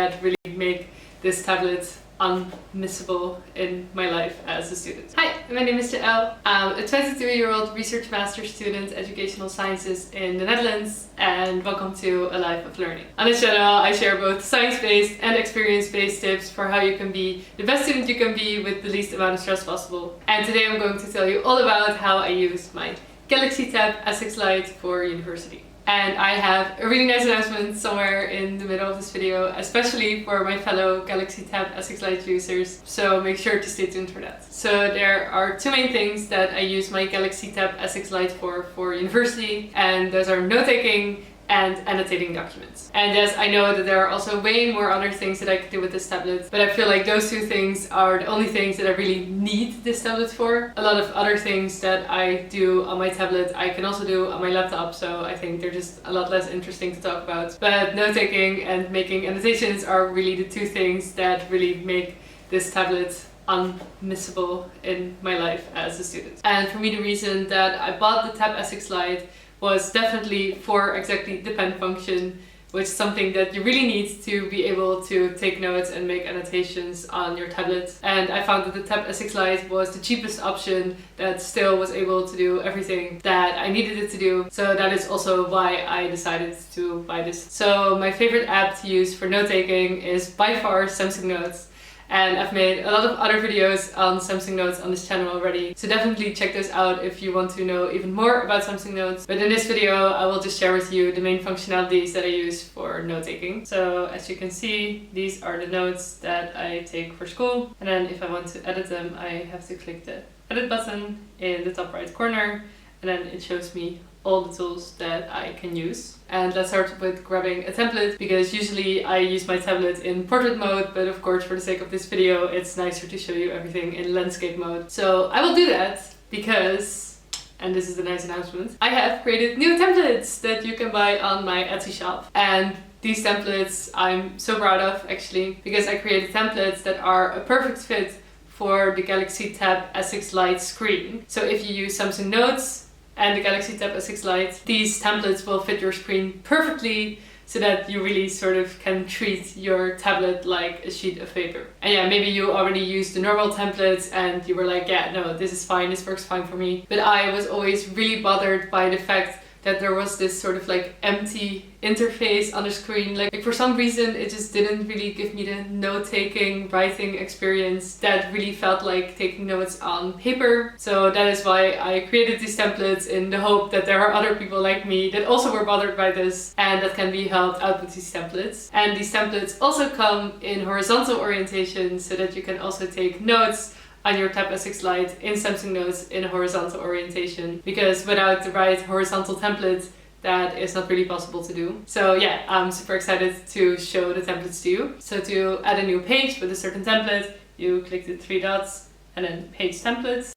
that really make this tablet unmissable in my life as a student. Hi, my name is Jael. I'm a 22-year-old research master's student, educational sciences in the Netherlands, and welcome to a life of learning. On this channel, I share both science-based and experience-based tips for how you can be the best student you can be with the least amount of stress possible. And today I'm going to tell you all about how I use my Galaxy Tab S6 Lite for university. And I have a really nice announcement somewhere in the middle of this video, especially for my fellow Galaxy Tab S6 Lite users, so make sure to stay tuned for that. So there are two main things that I use my Galaxy Tab S6 Lite for university, and those are note-taking and annotating documents. And yes, I know that there are also way more other things that I could do with this tablet, but I feel like those two things are the only things that I really need this tablet for. A lot of other things that I do on my tablet I can also do on my laptop, so I think they're just a lot less interesting to talk about. But note-taking and making annotations are really the two things that really make this tablet unmissable in my life as a student. And for me, the reason that I bought the Tab S6 Lite was definitely for exactly the pen function, which is something that you really need to be able to take notes and make annotations on your tablet. And I found that the Tab S6 Lite was the cheapest option that still was able to do everything that I needed it to do. So that is also why I decided to buy this. So my favorite app to use for note-taking is by far Samsung Notes. And I've made a lot of other videos on Samsung Notes on this channel already, so definitely check those out if you want to know even more about Samsung Notes. But in this video I will just share with you the main functionalities that I use for note-taking. So as you can see, these are the notes that I take for school, and then if I want to edit them I have to click the edit button in the top right corner, and then it shows me all the tools that I can use. And let's start with grabbing a template, because usually I use my tablet in portrait mode, but of course for the sake of this video it's nicer to show you everything in landscape mode. So I will do that because, and this is a nice announcement, I have created new templates that you can buy on my Etsy shop. And these templates I'm so proud of, actually, because I created templates that are a perfect fit for the Galaxy Tab S6 Lite screen. So if you use Samsung Notes and the Galaxy Tab S6 Lite, these templates will fit your screen perfectly, so that you really sort of can treat your tablet like a sheet of paper. And yeah, maybe you already used the normal templates and you were like, yeah, no, this is fine, this works fine for me. But I was always really bothered by the fact that there was this sort of like empty interface on the screen. Like for some reason it just didn't really give me the note-taking, writing experience that really felt like taking notes on paper. So that is why I created these templates, in the hope that there are other people like me that also were bothered by this and that can be helped out with these templates. And these templates also come in horizontal orientation, so that you can also take notes on your Tab S6 Lite in Samsung Notes in a horizontal orientation, because without the right horizontal template that is not really possible to do. So yeah, I'm super excited to show the templates to you. So to add a new page with a certain template, you click the three dots and then Page Templates.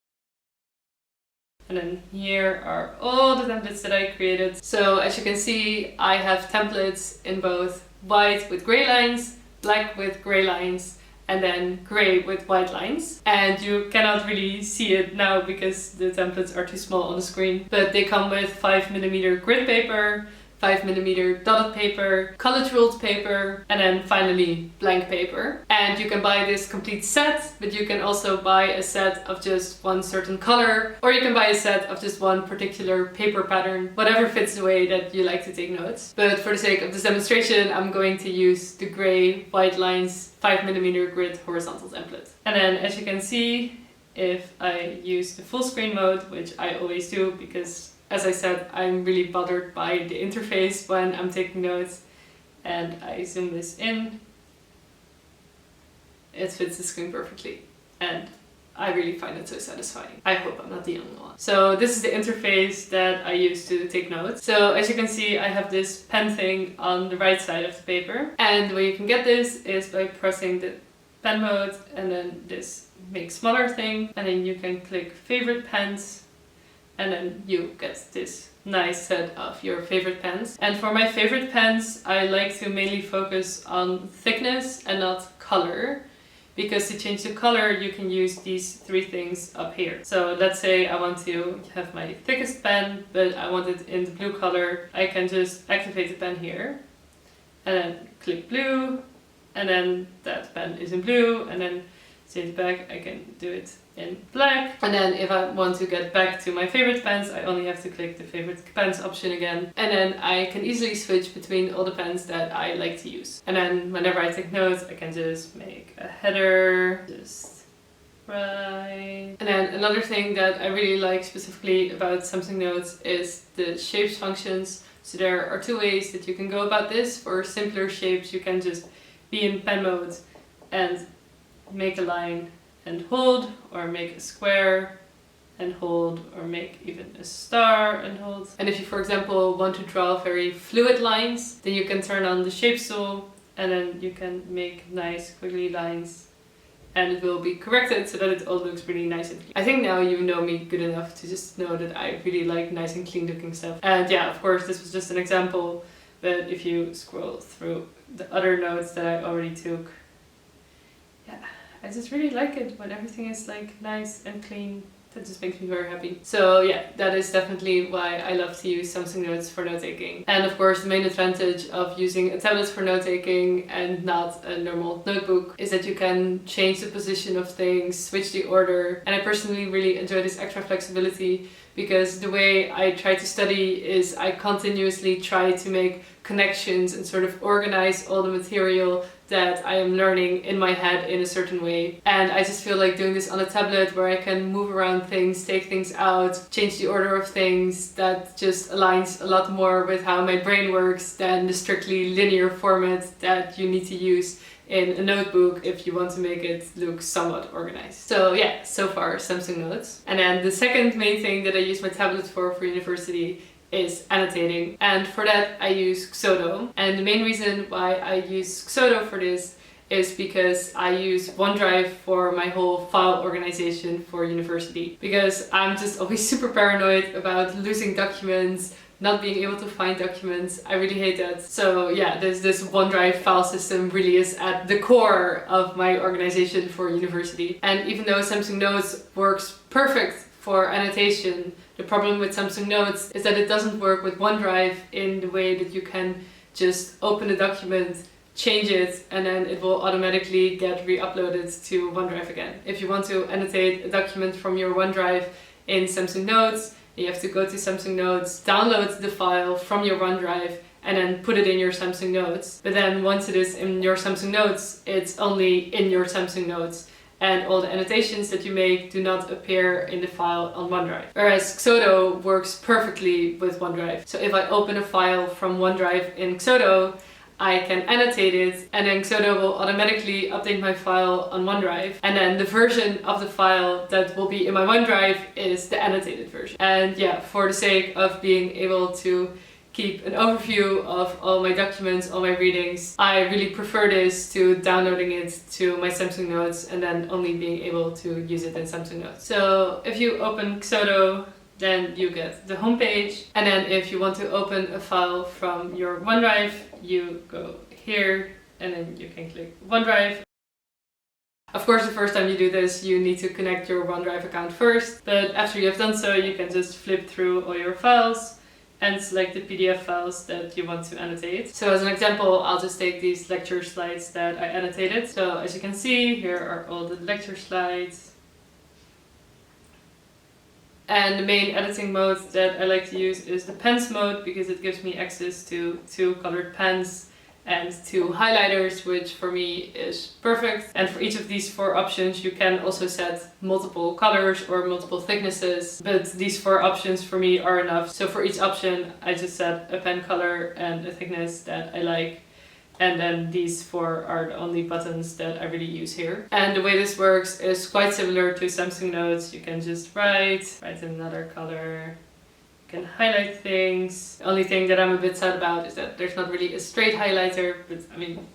And then here are all the templates that I created. So as you can see, I have templates in both white with gray lines, black with gray lines, and then gray with white lines. And you cannot really see it now because the templates are too small on the screen, but they come with 5mm grid paper, 5mm dotted paper, college ruled paper, and then finally blank paper. And you can buy this complete set, but you can also buy a set of just one certain color, or you can buy a set of just one particular paper pattern, whatever fits the way that you like to take notes. But for the sake of this demonstration, I'm going to use the gray white lines 5mm grid horizontal template. And then as you can see, if I use the full screen mode, which I always do because, as I said, I'm really bothered by the interface when I'm taking notes, and I zoom this in, it fits the screen perfectly. And I really find it so satisfying. I hope I'm not the only one. So this is the interface that I use to take notes. So as you can see, I have this pen thing on the right side of the paper. And the way you can get this is by pressing the pen mode and then this make smaller thing. And then you can click favorite pens, and then you get this nice set of your favorite pens. And for my favorite pens, I like to mainly focus on thickness and not color, because to change the color you can use these three things up here. So let's say I want to have my thickest pen, but I want it in the blue color. I can just activate the pen here and then click blue, and then that pen is in blue, and then save it back, I can do it in black. And then if I want to get back to my favorite pens, I only have to click the favorite pens option again. And then I can easily switch between all the pens that I like to use. And then whenever I take notes, I can just make a header, just write. And then another thing that I really like specifically about Samsung Notes is the shapes functions. So there are two ways that you can go about this. For simpler shapes, you can just be in pen mode and make a line and hold, or make a square and hold, or make even a star and hold. And if you, for example, want to draw very fluid lines, then you can turn on the shapes tool, and then you can make nice squiggly lines, and it will be corrected so that it all looks really nice and clean. I think now you know me good enough to just know that I really like nice and clean looking stuff. And yeah, of course, this was just an example, but if you scroll through the other notes that I already took, yeah, I just really like it when everything is like nice and clean. That just makes me very happy. So yeah, that is definitely why I love to use Samsung Notes for note-taking. And of course, the main advantage of using a tablet for note-taking and not a normal notebook is that you can change the position of things, switch the order. And I personally really enjoy this extra flexibility, because the way I try to study is I continuously try to make connections and sort of organize all the material that I am learning in my head in a certain way. And I just feel like doing this on a tablet where I can move around things, take things out, change the order of things, that just aligns a lot more with how my brain works than the strictly linear format that you need to use in a notebook if you want to make it look somewhat organized. So yeah, so far Samsung Notes. And then the second main thing that I use my tablet for university is annotating, and for that I use Xodo. And the main reason why I use Xodo for this is because I use OneDrive for my whole file organization for university, because I'm just always super paranoid about losing documents, not being able to find documents. I really hate that. So yeah, this OneDrive file system really is at the core of my organization for university. And even though Samsung Notes works perfect for annotation, the problem with Samsung Notes is that it doesn't work with OneDrive in the way that you can just open a document, change it, and then it will automatically get re-uploaded to OneDrive again. If you want to annotate a document from your OneDrive in Samsung Notes, you have to go to Samsung Notes, download the file from your OneDrive, and then put it in your Samsung Notes. But then once it is in your Samsung Notes, it's only in your Samsung Notes, and all the annotations that you make do not appear in the file on OneDrive. Whereas Xodo works perfectly with OneDrive. So if I open a file from OneDrive in Xodo, I can annotate it, and then Xodo will automatically update my file on OneDrive. And then the version of the file that will be in my OneDrive is the annotated version. And yeah, for the sake of being able to keep an overview of all my documents, all my readings, I really prefer this to downloading it to my Samsung Notes and then only being able to use it in Samsung Notes. So if you open Xodo, then you get the home page. And then if you want to open a file from your OneDrive, you go here and then you can click OneDrive. Of course, the first time you do this, you need to connect your OneDrive account first, but after you have done so, you can just flip through all your files and select the PDF files that you want to annotate. So as an example, I'll just take these lecture slides that I annotated. So as you can see, here are all the lecture slides. And the main editing mode that I like to use is the pens mode, because it gives me access to 2 colored pens and 2 highlighters, which for me is perfect. And for each of these 4 options, you can also set multiple colors or multiple thicknesses, but these 4 options for me are enough. So for each option, I just set a pen color and a thickness that I like. And then these 4 are the only buttons that I really use here. And the way this works is quite similar to Samsung Notes. You can just write another color. You can highlight things. The only thing that I'm a bit sad about is that there's not really a straight highlighter, but I mean,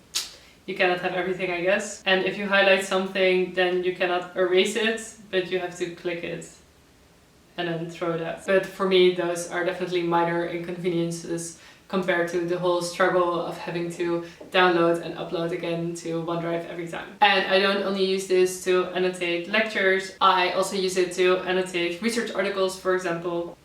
you cannot have everything, I guess. And if you highlight something, then you cannot erase it, but you have to click it and then throw it out. But for me, those are definitely minor inconveniences compared to the whole struggle of having to download and upload again to OneDrive every time. And I don't only use this to annotate lectures, I also use it to annotate research articles, for example.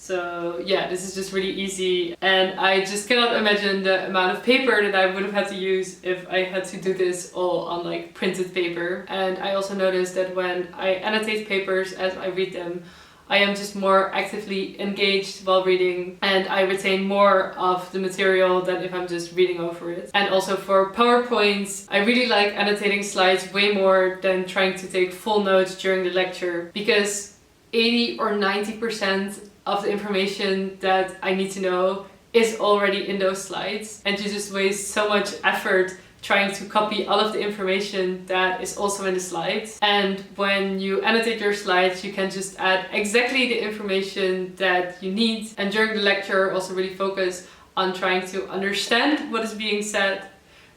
So yeah, this is just really easy, and I just cannot imagine the amount of paper that I would have had to use if I had to do this all on like printed paper. And I also noticed that when I annotate papers as I read them, I am just more actively engaged while reading, and I retain more of the material than if I'm just reading over it. And also for PowerPoints, I really like annotating slides way more than trying to take full notes during the lecture, because 80 or 90% of the information that I need to know is already in those slides, and you just waste so much effort trying to copy all of the information that is also in the slides. And when you annotate your slides, you can just add exactly the information that you need, and during the lecture also really focus on trying to understand what is being said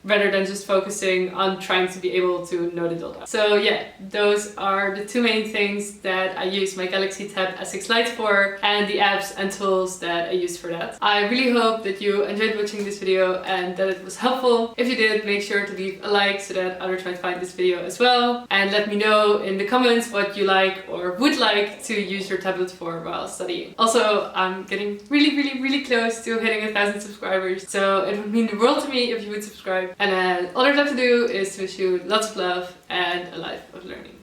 rather than just focusing on trying to be able to note it all down. So yeah, those are the two main things that I use my Galaxy Tab S6 Lite for, and the apps and tools that I use for that. I really hope that you enjoyed watching this video and that it was helpful. If you did, make sure to leave a like so that others might find this video as well. And let me know in the comments what you like or would like to use your tablet for while studying. Also, I'm getting really close to hitting 1,000 subscribers, so it would mean the world to me if you would subscribe. And then all there's left to do is to wish you lots of love and a life of learning.